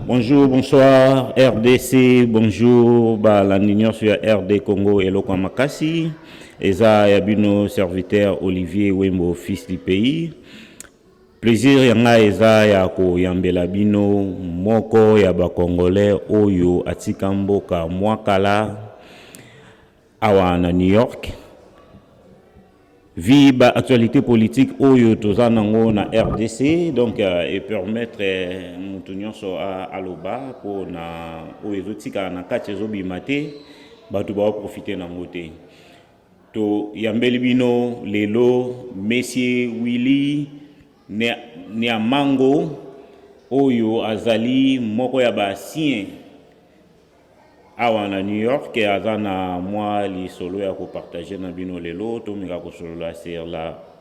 Bonjour, bonsoir RDC, bonjour la Union sur RD Congo et Loko Makasi. Eza yabino serviteur Olivier Wembo, fils du pays. Plaisir yanga eza ya ko yambela bino moko ya ba Congolais oyo atika mboka mwakala awa na New York. Viva actualité politique oyo tozanango na RDC donc et permettre mutunyoso aloba pour na oyo tika na kati ezobimate batu ba profiter na ngote to yambeli bino lelo Monsieur Willy Nyamango oyo azali moko ya basien awa na New York et azana moi li solo ya ko partager na bino lelo to minga ko solo la sur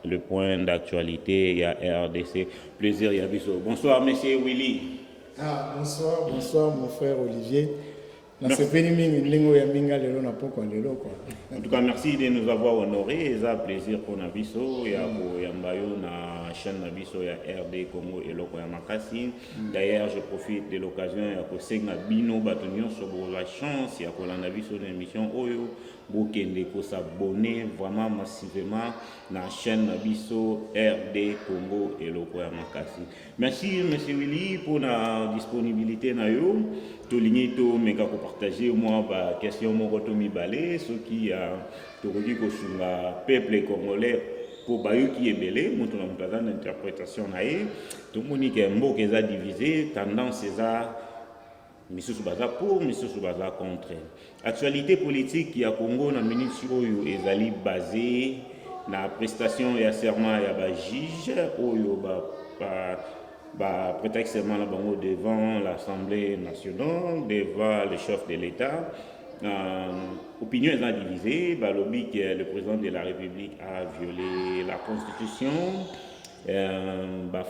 le point d'actualité ya RDC. Plaisir ya biso. Bonsoir Monsieur Willy. Bonsoir mon frère Olivier. En tout cas, merci de nous avoir honorés. C'est un plaisir pour Nabiso et Yambayo na chaîne Nabiso ya RD Congo et Loko Makasi. D'ailleurs, je profite de l'occasion pour Segna Bino Batunion sur la chance ya pour la Nabiso d'émission Oyo Bokende ko s'abonner vraiment massivement na chaîne Nabiso RD Congo et Loko Makasi. Merci Monsieur Willy pour la disponibilité na yo. Tout l'igno mais qu'on partager moi ba question mon rotomi balé ce qui a tout dit que sur le peuple congolais pour bayo qui est belé mon ton interprétation naé tout monique mbo que ça divisé tendance ça monsieur Soubaza pour monsieur Soubaza contre actualité politique qui a Congo na minute oyo ezali basé na prestation et serment ya ba juge oyo prétextement devant l'Assemblée nationale, devant le chef de l'État. Opinion est divisée. Lobby que le président de la République a violé la Constitution.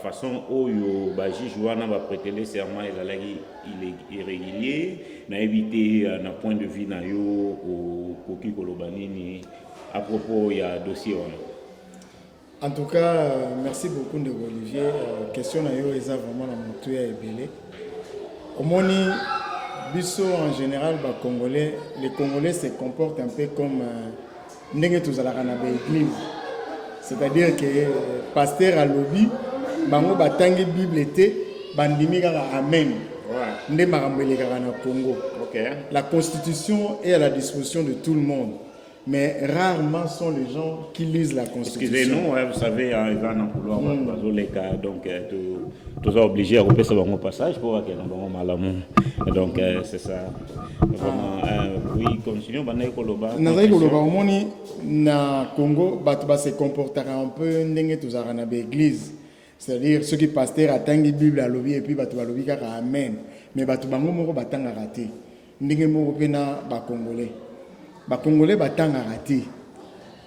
Façon où juge wana va prêter le serment irrégulier, n'a évité un point de vue na yo au koki kolobanini à propos ya dossier wana. En tout cas, merci beaucoup de Olivier. Question na yo eza vraiment la moto ya ebele. Omoni biso en général les Congolais se comportent un peu comme ndenge tozalaka na église. C'est-à-dire que pasteur à lobby bango batangi Bible té bandimi kaka amen. Nde makambo elekaka na Congo. La constitution est à la disposition de tout le monde. Mais rarement sont les gens qui lisent la Constitution. Excusez-nous, vous savez, ils vont en couloir, donc tous sont obligés à repasser sur mon passage pour voir qu'ils ont malamou. Donc c'est ça. Vraiment, oui, continuons. Nazaï Koloba, au moni na Congo, batuba se comportera un peu n'engue tous à l'église. C'est-à-dire ceux qui pasteurs attendent la Bible à lobby et puis batuba lobby car amen. Mais batuba moko batanga raté. N'engue moko pena ba Congolais. Les Congolais batanga raté.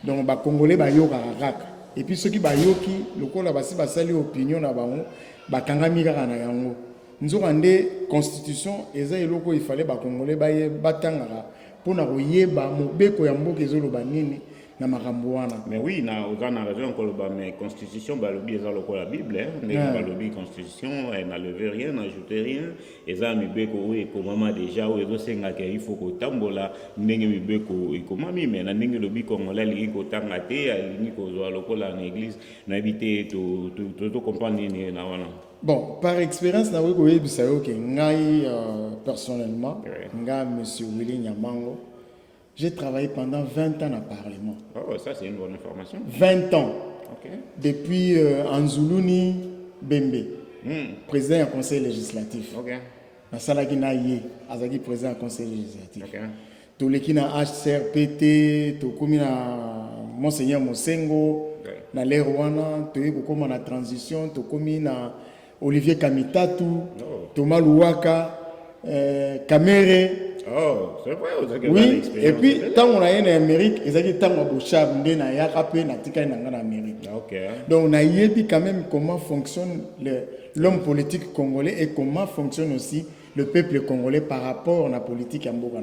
Donc les Congolais bayoka kaka. Et puis ceux qui bayoki, lokola basi basali opinion na bango, bakangami kaka na yango. Nzokande constitution eza eloko il fallait ba Congolais baye batanga pour na koyeba mobeko ya mboka ezoloba nini na makambo wana. Mais oui, na ozana raison koloba mais constitution balobi eza lokola Bible mais balobi constitution elle n'a levé rien, n'a ajouté rien. Eza mibeko oui komama déjà ou ezo senga ke il faut ko tambola ndenge mibeko ikomami mais na ndenge lobi congolais li ko tanga te ali ko zo lokola na église na habité to comprendre ni na wana. Bon, par expérience, personnellement, monsieur Willy Nyamango, j'ai travaillé pendant 20 ans dans le Parlement. Oh, ça c'est une bonne information. 20 ans. Okay. Depuis Anzuluni Bembe, président du conseil législatif. Okay. Nasalaki Naye, Azaki président du conseil législatif. Okay. Toleki na HCRPT, tokomi na Monseigneur Mosengo, na l'Erwana, toye kokoma na transition, tokomi na Olivier Kamitatu, Thomas Louaka, Kamere. Oh, c'est vrai, vous avez oui, et puis, quand on a eu en Amérique, ils ont dit que on a bouchard, on a yapé, on a tika en Amérique. Donc, on a vu quand même comment fonctionne l'homme politique congolais et comment fonctionne aussi le peuple congolais par rapport à la politique en Bourg.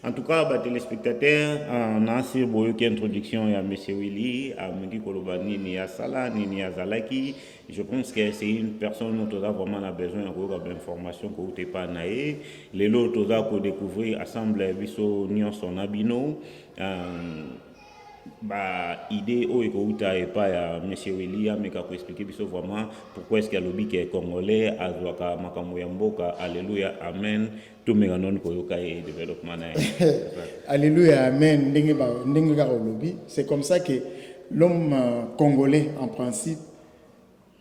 En tout cas, téléspectateurs, on a assez de introduction à M. Willy, à Miki Kolobani, ni à Salah, ni à Zalaki. Je pense que c'est une personne dont on a vraiment besoin d'informations que vous n'avez pas naïe. Les autres, on a découvrir ensemble, biso nion son abino. Idée au écouta et pas à M. William mais qui expliquer vraiment pourquoi est-ce que le lobby est congolais à Zouaka Makamuyamboka alléluia amen tout me ganon koyoka et développement alléluia amen ndenge ka lobby. C'est comme ça que l'homme congolais en principe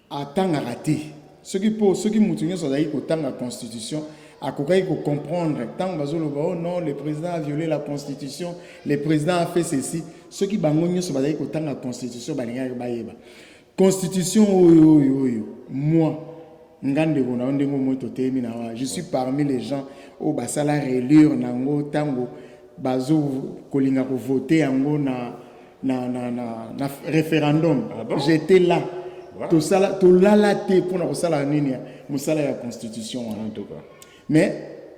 attend à rater ce qui moutonyo ça d'ailleurs autant la constitution à comprendre tant que non le président a violé la constitution, le président a fait ceci, ce qui bangonyo so bazali autant la constitution balinga bayeba constitution moi ngande bona ndengo moto temi na je suis parmi les gens au basala relire nango tango bazo kolinga ko voter yango na référendum. J'étais là. Tout ça tout la té pour na sala nini musala ya constitution en tout cas. Mais,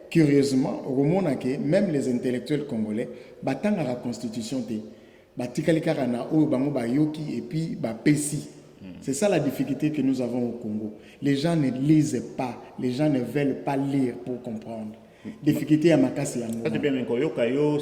curieusement, au moment où même les intellectuels congolais, battent la constitution, et puis Pessi. C'est ça la difficulté que nous avons au Congo. Les gens ne lisent pas, les gens ne veulent pas lire pour comprendre. Difficulté à Makassi.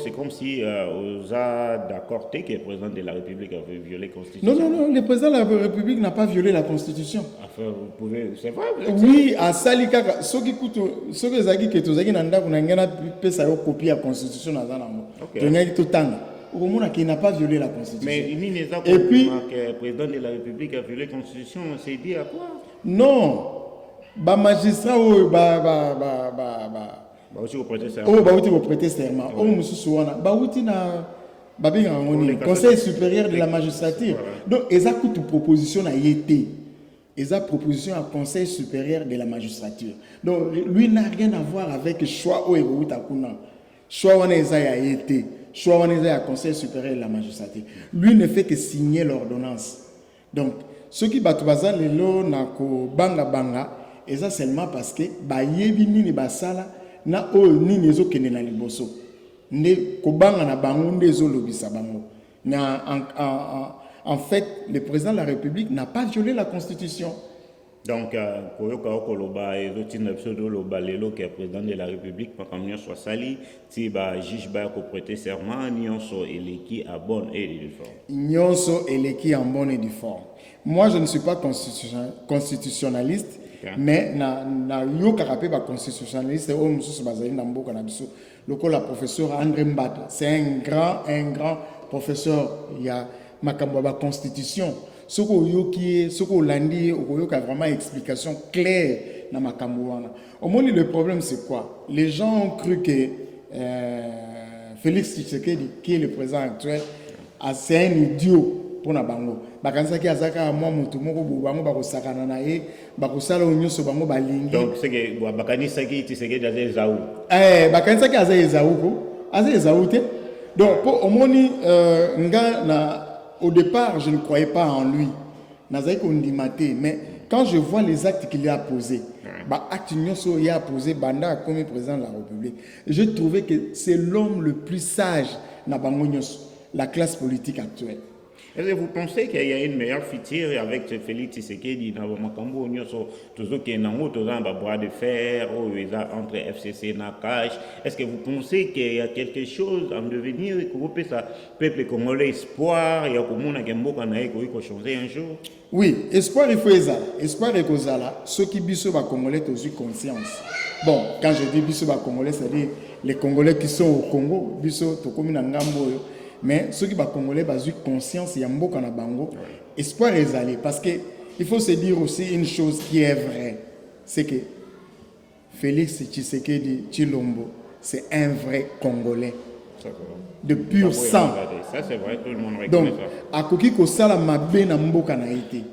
C'est comme si on a d'accord que le président de la République avait violé la Constitution. Non, le président de la République n'a pas violé la Constitution. Enfin, vous pouvez, c'est vrai. Oui, à Salika, ceux qui écoutent, ceux qui ont dit que Nanda, vous n'avez pas copié la Constitution dans un il n'a pas violé la Constitution. Mais et puis, le président de la République a violé la Constitution, on s'est dit à quoi? Non, magistrat prêter serment. Conseil supérieur de la magistrature. Donc, ils ont toute proposition à été. Ils ont proposition à Conseil supérieur de la magistrature. Donc, lui n'a rien à voir avec le choix où il choix où il a été. Choix où il a Conseil supérieur de la magistrature. Lui ne fait que signer l'ordonnance. Donc, ceux qui battent les lois banga, et ça seulement parce que yebi nini basala na o nini ezo kene na liboso ne kobanga na bango ndezo lobisa bango na en fait le président de la République n'a pas violé la constitution. Donc koyoka okoloba ezotina pseudo loba lelo que président de la République pakamnya soit sali ti ba juge ba ko prêter serment nyonso eleki à bonne et due forme. Nyonso eleki en bonne et due forme. Moi je ne suis pas constitutionnaliste. Okay. Mais na yo karape ba constitutionnaliste o mususu bazali na mboka na biso lokola professeur André Mbata, c'est un grand professeur il y a makambo ba constitution soko yoki soko landi o yoka vraiment explication claire na makambo wana. Au moins le problème c'est quoi? Les gens ont cru que Félix Tshisekedi qui est le président actuel c'est un idiot pour na bango bakanisa ki azaka moi mutu moko bango bakosakana na ye bakosala onyoso bango balingi. Donc c'est que bakanisa ki Tshisekedi aza zaou bakanisa ki aza zaou ko aza zaou te. Donc pour omoni nga na au départ je ne croyais pas en lui nazai ko ndimate mais quand je vois les actes qu'il a posés acte nyonso il a posé banda comme président de la République je trouvais que c'est l'homme le plus sage na bango nyonso la classe politique actuelle. Est-ce que vous pensez qu'il y a une meilleure future avec Félix Tshisekedi dans le Makambo, toujours qu'il y a un bras de fer entre FCC et Nakash? Est-ce que vous pensez qu'il y a quelque chose en devenir que vous pouvez ça peuple congolais espoir il y a comme on a changer un jour? Oui, espoir il faut ça. Espoir et kozala ceux qui biso ba congolais ont eu conscience. Bon, quand je dis biso ba congolais c'est-à-dire les congolais qui sont au Congo, biso to komi na ngambo. Mais ceux qui sont congolais ont eu conscience, il y a un na bango. Espoir est allé. Parce qu'il faut se dire aussi une chose qui est vraie. C'est que Félix Tshisekedi Tshilombo, c'est un vrai Congolais. De pur sang. Ça, c'est vrai, tout le monde reconnaît ça. Donc, à Koki Kosala Mabé na mboka na été.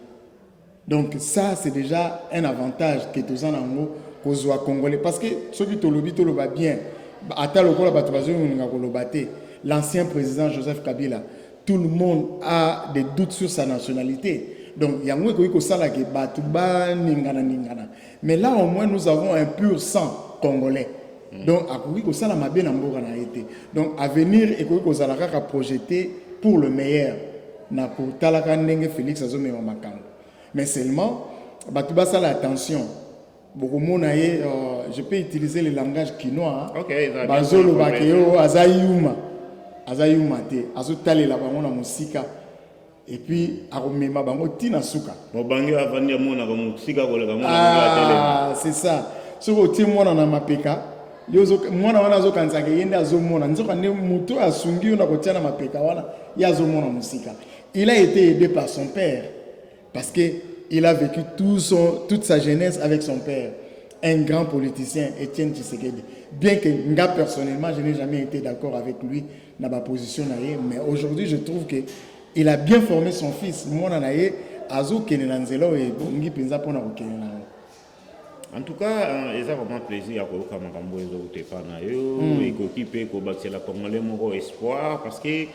Donc, ça, c'est déjà un avantage que tous en ango kozwa Congolais. Parce que ceux qui te lobby bien. Ata lokola batubazo nga kolobate. L'ancien président Joseph Kabila, tout le monde a des doutes sur sa nationalité. Donc, il y a un mais là, au moins, nous avons un pur sang congolais. Donc akoki ko sala mabe na mboka na été. Donc avenir ekoki ko sala kaka projeté pour le meilleur na ko talaka ndenge Félix azomema makambo. Mais seulement batu basala attention. Beaucoup mona ye je peux utiliser le langage quinois. OK, bazolo bakeo azayuma te azotalela bango na musika et puis akomema bango tina suka. Mobangi avandi mona ko musika ko le mona c'est ça. Soko tie mona na mapeka yozo mwana wana azokanza ke yende azomona nzoka ne muto asungi na kotia na mapeka wana ya azomona musika. Il a été aidé par son père parce que il a vécu toute sa jeunesse avec son père, un grand politicien, Étienne Tshisekedi. Bien que moi, personnellement, je n'ai jamais été d'accord avec lui dans ma position, mais aujourd'hui, je trouve qu'il a bien formé son fils. Moi, en tout cas, c'est vraiment plaisir à voir Makambo et Panayo et qu'occupé qu'au bâtir la Congolais mon espoir parce que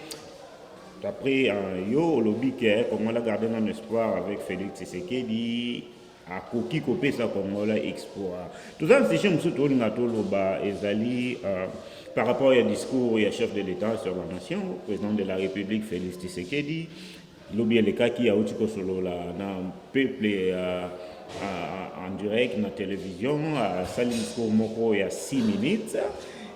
d'après yo lobby comme on l'a gardé dans l'espoir avec Félix Tshisekedi a koki kopé ça comme on l'a espoir. Tout ça c'est chez monsieur Tolingato loba ezali par rapport au discours et chef de l'État sur la nation, président de la République Félix Tshisekedi, lobby le cas qui a outiko solo la na peuple en direct na télévision à sali discours moko il y a 6 minutes.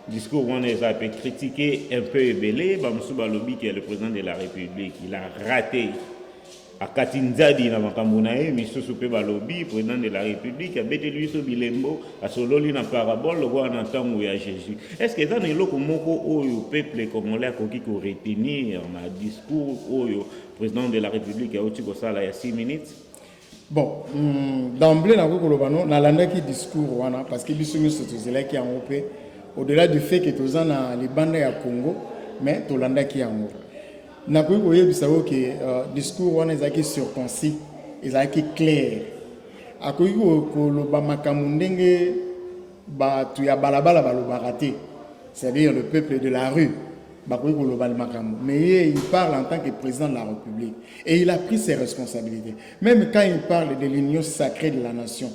Discours où on a pu critiquer un peu Ebele, Bamsouba Lobi qui est le président de la République, il a raté à Katinzadi na Makambunae, Misso Soupe Balobi, président de la République, a bêté lui sur Bilembo, à Sololi na parabole, le roi n'entend où il y a Jésus. Est-ce que dans les locaux moko où le peuple congolais a qui retenir un discours où le président de la République a aussi ça il y a 6 minutes? Bon, d'emblée, on a l'andaki discours parce que Bissou Sotozela qui a en au-delà du fait que tu as les bandes à Congo, mais tu as qui en haut. N'a pas eu que discours on est circoncis, ils sont clairs. À quoi le Bamakamundenge, tu as balabala balobaraté, c'est-à-dire le peuple de la rue. Mais il parle en tant que président de la République et il a pris ses responsabilités. Même quand il parle de l'union sacrée de la nation,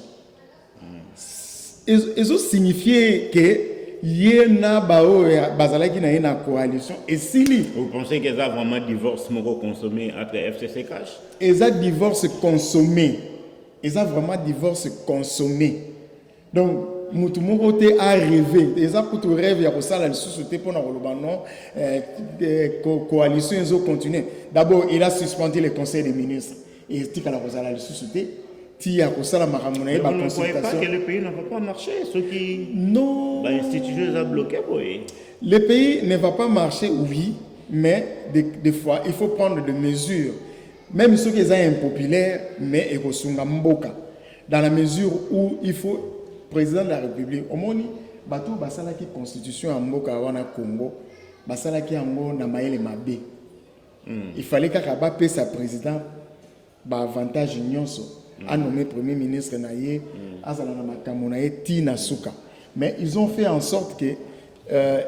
ils ont signifié que yena bao bazalaki na yena coalition et sili. Vous pensez que ça vraiment divorce moko consommé entre FCC cash? Et ça divorce consommé. Et ça vraiment divorce consommé. Donc mutu moko te a rêvé. Et ça pour tout rêve ya ko sala le sous-sauté pour na koloba non coalition ils ont continué. D'abord il a suspendu le conseil des ministres et tika la ko sala le sous-sauté. Vous ne croyez pas que le pays ne va pas marcher? Ceux qui... Non. L'institution a bloqué, oui. Le pays ne va pas marcher, oui, mais des fois, il faut prendre des mesures. Même ceux qui sont impopulaires, mais ils sont mboka. Dans la mesure où il faut, président de la République, au moins, bateau basala qui constitution en mboka wana Congo, basala qui en mboka na maele mabe. Il fallait qu'Akaba paie sa président, avantage nyonso. A nommé premier ministre Naye, Azalana Makamonaye, Tina Souka. Mais ils ont fait en sorte que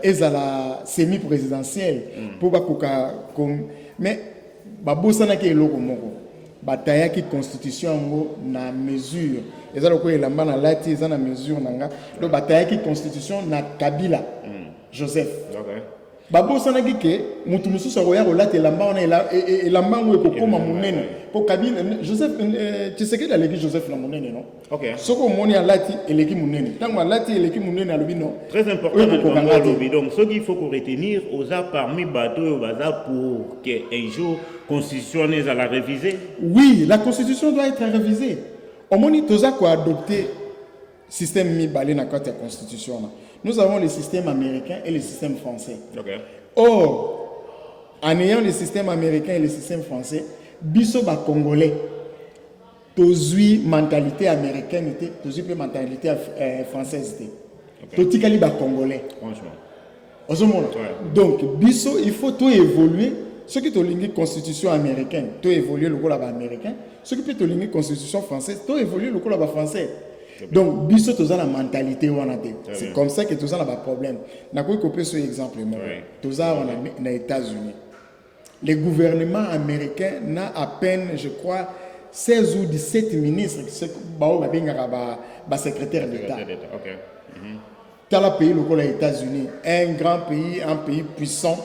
Ezala semi-présidentielle pour Bakuka comme. Mais Babosana qui est loco moko. Bataya qui constitution na mesure. Ezala ko elamba na lati ezana mesure nanga. Le bataya qui constitution na Kabila. Joseph. Okay. Babosana qui ke mutu mususu akoya ko lati elamba ona elamba ngo ekokoma munene. Pour Kabila, Joseph, tu sais que dans l'église Joseph la monnaie, non? Ok. Ce qu'on m'a dit à Lati et l'équipe monnaie. Tant que Lati et l'équipe monnaie à l'objet, non? Très important dans le lobby. Donc, ce qu'il faut retenir, aux a parmi bateaux et aux bazar pour qu'un jour, la constitution est à la réviser. Oui, la constitution doit être révisée. Au moins, nous avons adopté le système mi-balé dans la constitution. Nous avons le système américain et le système français. Okay. Or, en ayant le système américain et le système français, biso ba congolais tozui mentalité américaine était tozui pe mentalité française était totikali ba congolais franchement donc biso il faut tout évoluer ce qui to lingi constitution américaine to évoluer le rôle ba américain ce qui peut to lingi constitution française to évoluer le rôle ba français. Donc biso toza la mentalité wana te c'est comme ça que toza na ba problème na ko copier ce exemple moi toza on a États-Unis. Le gouvernement américain n'a à peine, je crois, 16 ou 17 ministres qui sont secrétaires d'État. Dans le pays, les États-Unis, un grand pays, un pays puissant,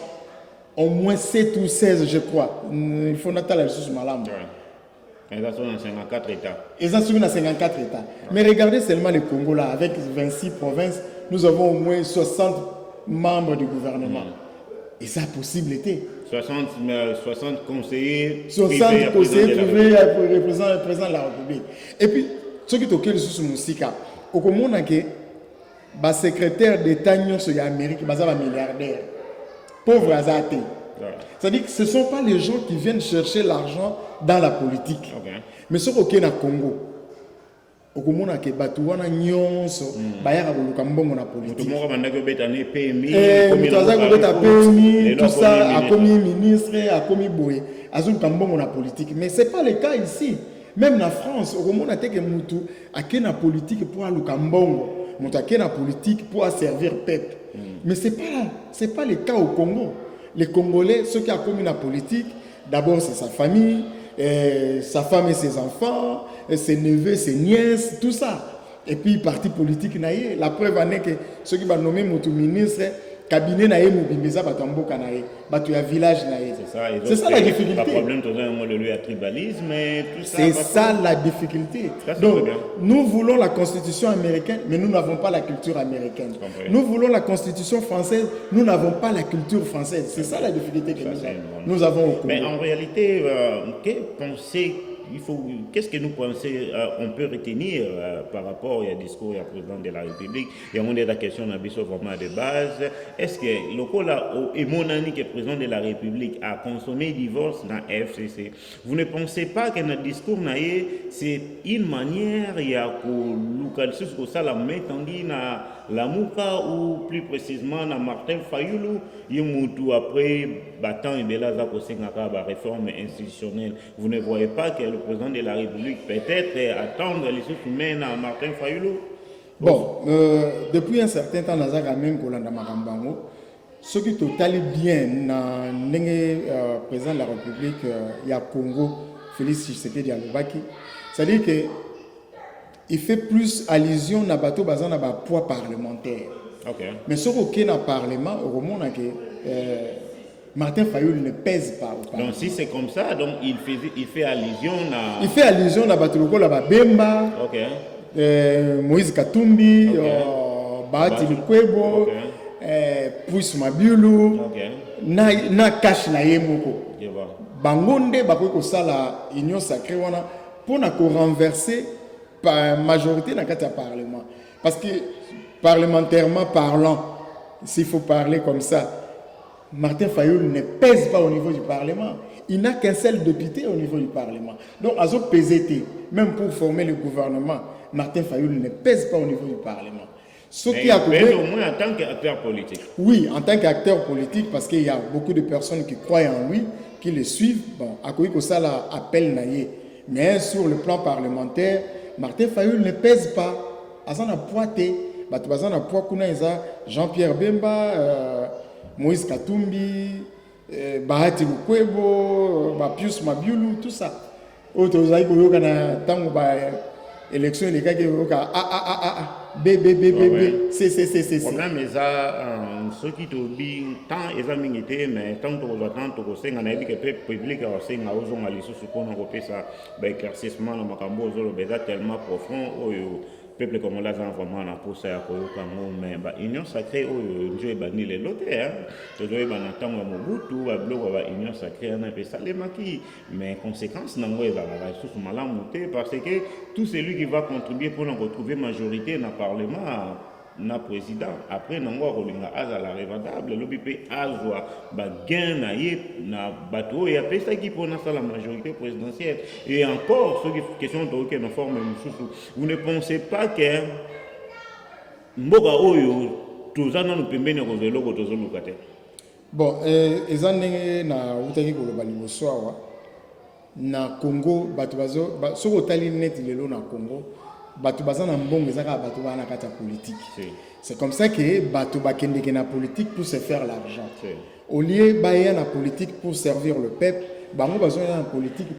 au moins 7 ou 16, je crois. Il faut noter la ressource malade. Ils sont dans 54 États. Ils sont dans 54 États. Mais regardez seulement le Congo là, avec 26 provinces, nous avons au moins 60 membres du gouvernement. Et ça a possibilité. 60 conseillers 60 conseillers privés représentant le président de la République. Et puis, ce qui est au cœur de ce musique, au Congo, le secrétaire d'État en Amérique, il est milliardaire. Pauvre Azate. C'est-à-dire que ce ne sont pas les gens qui viennent chercher l'argent dans la politique. Mais ce qui est au Congo, au Congo, il y a des gens qui ont la politique. Tout ça, a commis ministre, a commis boy, a commis la politique. Mais ce n'est pas le cas ici. Même en France, au Congo, il y a une politique pour aller au Cambongo. Il y a une politique pour servir le peuple. Mais ce n'est pas le cas au Congo. Les Congolais, ceux qui ont commis la politique, d'abord c'est sa famille, sa femme et ses enfants, ses neveux, ses nièces, tout ça. Et puis, parti politique, la preuve en est que ceux qui vont nommer mon ministre, cabinet naïe mobimeza batambo kanaï batu village naïe. C'est ça la difficulté. Pas problème tout ça le tribalisme et tout ça. C'est ça la difficulté. Donc nous voulons la constitution américaine mais nous n'avons pas la culture américaine. Nous voulons la constitution française, nous n'avons pas la culture française. C'est ça la difficulté que nous avons au Congo. Mais en réalité, qu'est-ce que nous pensons, on peut retenir par rapport au discours du président de la République? Il y a la question vraiment de base. Est-ce que le monani que le président de la République a consommé divorce dans la FCC? Vous ne pensez pas que notre discours c'est une manière il y a que ça la mettre en la Mouka ou plus précisément dans Martin Fayulu, après battant et la réforme institutionnelle. Vous ne voyez pas que le président de la République peut-être attendre les sous-humains à Martin Fayulu? Bon, depuis un certain temps, nous avons même Kolanda Marambango. Ce qui est totalement bien dans le président de la République, il y a Congo, Félix Tshisekedi Alobaki. C'est-à-dire que il fait plus allusion à bateau basant na poids parlementaire. Mais ce qui est dans le Parlement, au moment que Martin Fayulu ne pèse pas au Parlement. Donc si c'est comme ça, donc il fait allusion à... Il fait allusion à bateau la Bemba, Moïse Katumbi, Bahati Lukwebo, Pousse Mabiulu, na cash na yemoko. Bangonde bako sala union sacrée wana pour na ko renverser par majorité dans le Parlement. Parce que parlementairement parlant, s'il faut parler comme ça, Martin Fayulu ne pèse pas au niveau du Parlement. Il n'a qu'un seul député au niveau du Parlement. Donc, à ce PZT, même pour former le gouvernement, Martin Fayulu ne pèse pas au niveau du Parlement. Ce qui a pèse au moins en tant qu'acteur politique. Oui, en tant qu'acteur politique, parce qu'il y a beaucoup de personnes qui croient en lui, qui le suivent. Bon, à quoi ça l'appel naïe. Mais sur le plan parlementaire, Martin Fayulu ne pèse pas. Azana poité, bazana poikuna Jean-Pierre Bemba, Moïse Katumbi, Bahati Lukwebo, Pius Mabiulu, tout ça. Autre chose na tango ba élection les gars qui B c'est problème ceux qui tobi tant examiner mais tant que attend to senga na que public a senga ozonga lisusu pona ko pesa ba éclaircissement na makambo zolo beza tellement profond oyo peuple comme là vraiment na posa ya koyoka mais ba union sacrée oyo njo ebani le lote to zo ebana tango mobutu ba bloko ba union sacrée na pesa le maki mais conséquence nango ezala ba sous malamu te parce que tout celui qui va contribuer pour retrouver majorité dans parlement na président après nango kolinga azala revendable lobi pe azwa ba gain na ye na bateau et après ça qui pour na la majorité présidentielle et encore ce qui question de que nos forme vous ne pensez pas que mboka oyo tozana no pembeni ko zelo ko tozoluka te? Bon ezandenge na utaki ko loba liboso awa na Congo bato bazo so ko tali net lelo na Congo bato bazana mbongo ezaka bato bana kata politique. C'est comme ça que bato bakende na politique pour se faire l'argent. Au lieu baya na politique pour servir le peuple, bango bazona na politique